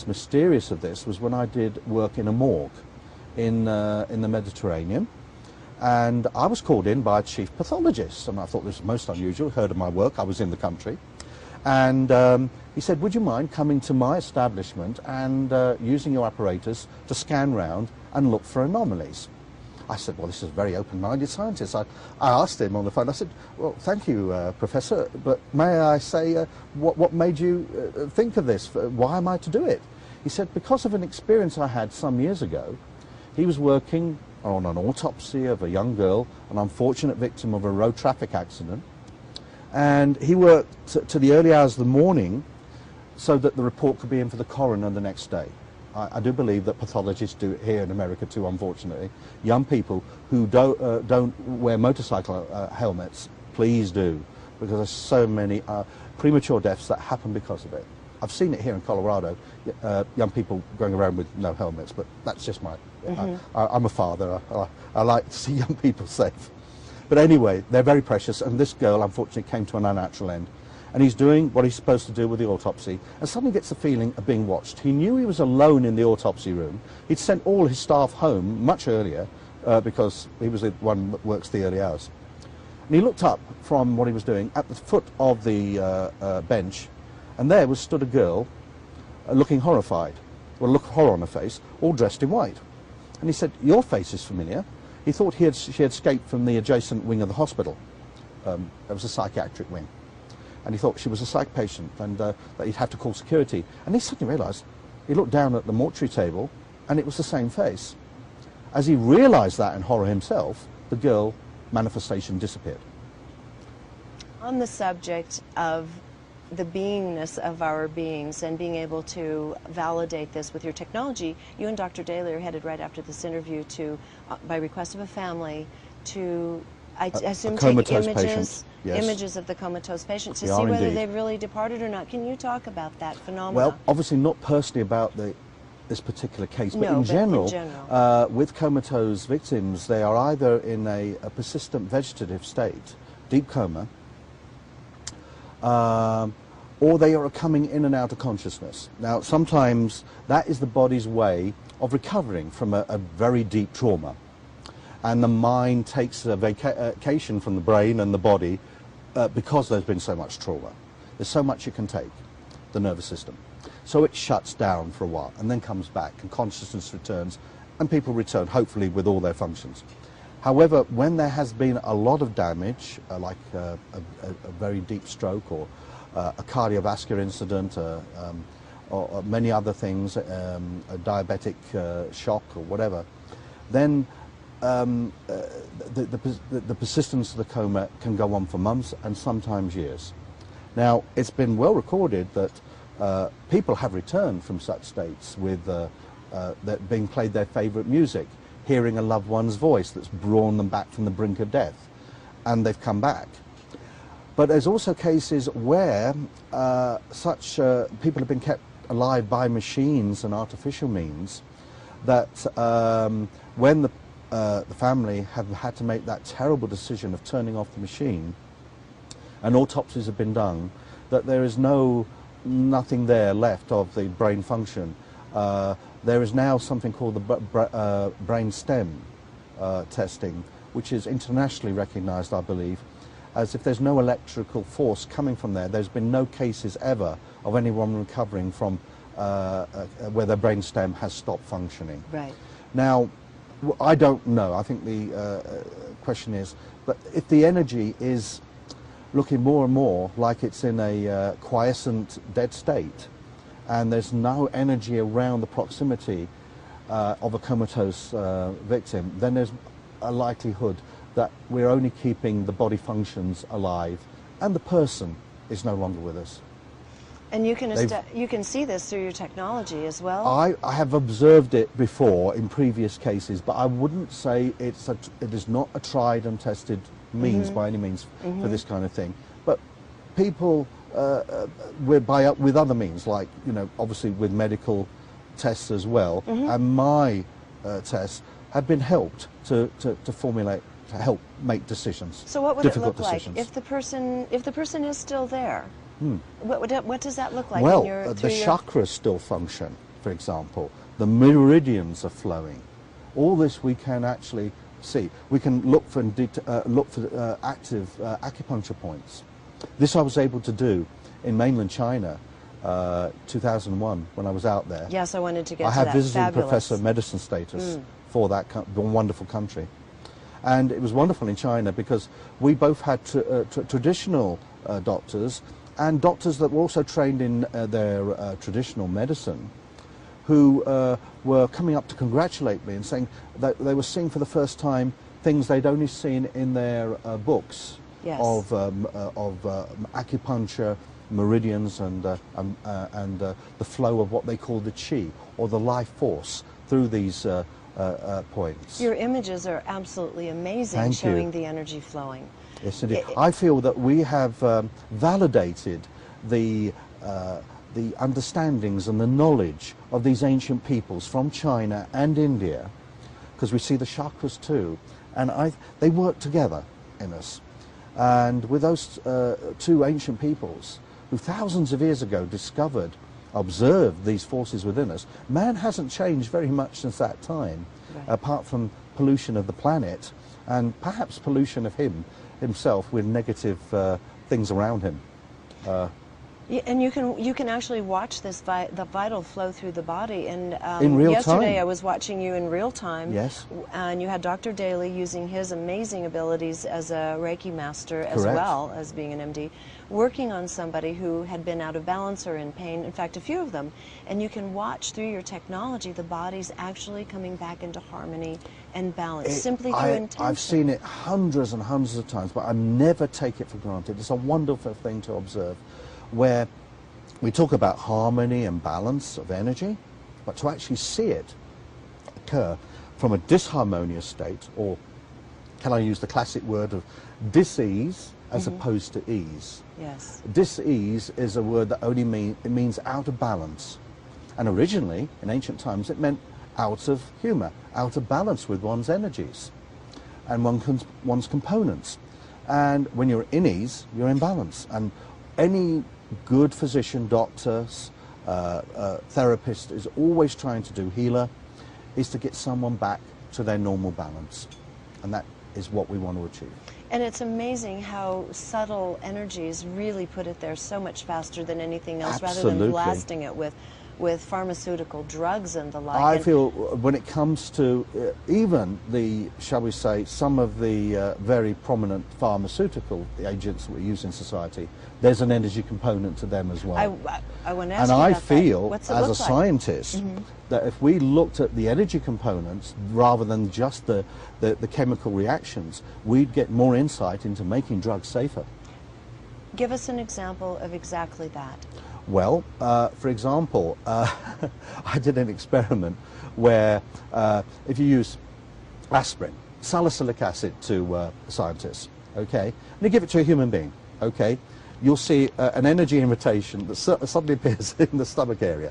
most mysterious of this was when I did work in a morgue in the Mediterranean. And I was called in by a chief pathologist, and I thought this was most unusual, heard of my work, I was in the country. And he said, would you mind coming to my establishment and using your apparatus to scan round and look for anomalies? I said, well, this is a very open-minded scientist. I asked him on the phone, I said, well, thank you, Professor, but may I say, what made you think of this? Why am I to do it? He said, because of an experience I had some years ago. He was working on an autopsy of a young girl, an unfortunate victim of a road traffic accident. And he worked to the early hours of the morning so that the report could be in for the coroner the next day. I do believe that pathologists do it here in America too, unfortunately. Young people who don't wear motorcycle helmets, please do, because there's so many premature deaths that happen because of it. I've seen it here in Colorado, young people going around with no helmets, but that's just my... I'm a father. I like to see young people safe. But anyway, they're very precious, and this girl, unfortunately, came to an unnatural end. And he's doing what he's supposed to do with the autopsy, and suddenly gets the feeling of being watched. He knew he was alone in the autopsy room. He'd sent all his staff home much earlier, because he was the one that works the early hours. And he looked up from what he was doing at the foot of the bench, and there was stood a girl looking horrified, well, look horror on her face, all dressed in white. And he said, your face is familiar. He thought she had escaped from the adjacent wing of the hospital. It was a psychiatric wing. And he thought she was a psych patient and that he'd have to call security. And he suddenly realised, he looked down at the mortuary table and it was the same face. As he realised that in horror himself, the girl manifestation disappeared. On the subject of the beingness of our beings and being able to validate this with your technology, you and Dr. Daly are headed right after this interview to, by request of a family, to, I assume, take images, yes. Images of the comatose patient to We see are whether indeed. they've really departed or not. Can you talk about that phenomenon? Well, obviously not personally about this particular case, but No, in but general, in general. with comatose victims, they are either in a persistent vegetative state, deep coma, or they are coming in and out of consciousness. Now, sometimes that is the body's way of recovering from a very deep trauma. And the mind takes a vacation from the brain and the body because there's been so much trauma. There's so much you can take, the nervous system. So it shuts down for a while and then comes back and consciousness returns and people return, hopefully with all their functions. However, when there has been a lot of damage, like a very deep stroke or a cardiovascular incident, or many other things, a diabetic shock or whatever, then the persistence of the coma can go on for months and sometimes years. Now, it's been well recorded that people have returned from such states with that being played their favourite music, hearing a loved one's voice that's drawn them back from the brink of death, and they've come back. But there's also cases where such people have been kept alive by machines and artificial means that when the family have had to make that terrible decision of turning off the machine and autopsies have been done, that there is nothing there left of the brain function. There is now something called the brain stem testing, which is internationally recognized, I believe, as if there's no electrical force coming from there. There's been no cases ever of anyone recovering from where their brain stem has stopped functioning. Right. Now, I don't know. I think the question is, but if the energy is looking more and more like it's in a quiescent dead state, and there's no energy around the proximity of a comatose victim, then there's a likelihood that we're only keeping the body functions alive and the person is no longer with us. And you can see this through your technology as well? I have observed it before in previous cases, but I wouldn't say it is not a tried and tested means by any means for this kind of thing. But people with other means, like, obviously with medical tests as well, and my tests have been helped to formulate, to help make decisions. So what would it look like decisions. if the person is still there? What does that look like? Well, the chakras still function. for example. The meridians are flowing. All this we can actually see. We can look for active acupuncture points. This I was able to do in mainland China, 2001, when I was out there. Yes, I wanted to get I to have that. visiting Fabulous. professor of medicine status for that wonderful country. And it was wonderful in China because we both had traditional doctors and doctors that were also trained in their traditional medicine, who were coming up to congratulate me and saying that they were seeing for the first time things they'd only seen in their books. Yes. of acupuncture, meridians, and the flow of what they call the qi, or the life force, through these points. Your images are absolutely amazing, Thank you. showing the energy flowing. Yes, indeed. I feel that we have validated the understandings and the knowledge of these ancient peoples from China and India, because we see the chakras too, and they work together in us. And with those two ancient peoples, who thousands of years ago observed these forces within us, man hasn't changed very much since that time, Right. apart from pollution of the planet and perhaps pollution of himself with negative things around him. Yeah, and you can actually watch the vital flow through the body. And In real yesterday time. I was watching you in real time. Yes. And you had Dr. Daly using his amazing abilities as a Reiki master, as Correct. well as being an MD, working on somebody who had been out of balance or in pain. In fact, a few of them. And you can watch through your technology the body's actually coming back into harmony and balance, simply through intention. I've seen it hundreds and hundreds of times, but I never take it for granted. It's a wonderful thing to observe, where we talk about harmony and balance of energy, but to actually see it occur from a disharmonious state, or can I use the classic word of dis-ease as opposed to ease? Yes. Dis-ease is a word that only means out of balance. And originally, in ancient times, it meant out of humour, out of balance with one's energies and one's components. And when you're in ease, you're in balance. And any good physician, doctors, therapist is always trying to do, healer, is to get someone back to their normal balance. And that is what we want to achieve. And it's amazing how subtle energies really put it there so much faster than anything else, rather Absolutely. than blasting it with pharmaceutical drugs and the like. I feel when it comes to even shall we say, some of the very prominent pharmaceutical agents that we use in society, there's an energy component to them as well. I want to ask And you I about feel, that. What's it as a look like? scientist, that if we looked at the energy components rather than just the chemical reactions, we'd get more insight into making drugs safer. Give us an example of exactly that. Well, for example, I did an experiment where if you use aspirin, salicylic acid to scientists, okay, and you give it to a human being, okay, you'll see an energy invitation that suddenly appears in the stomach area.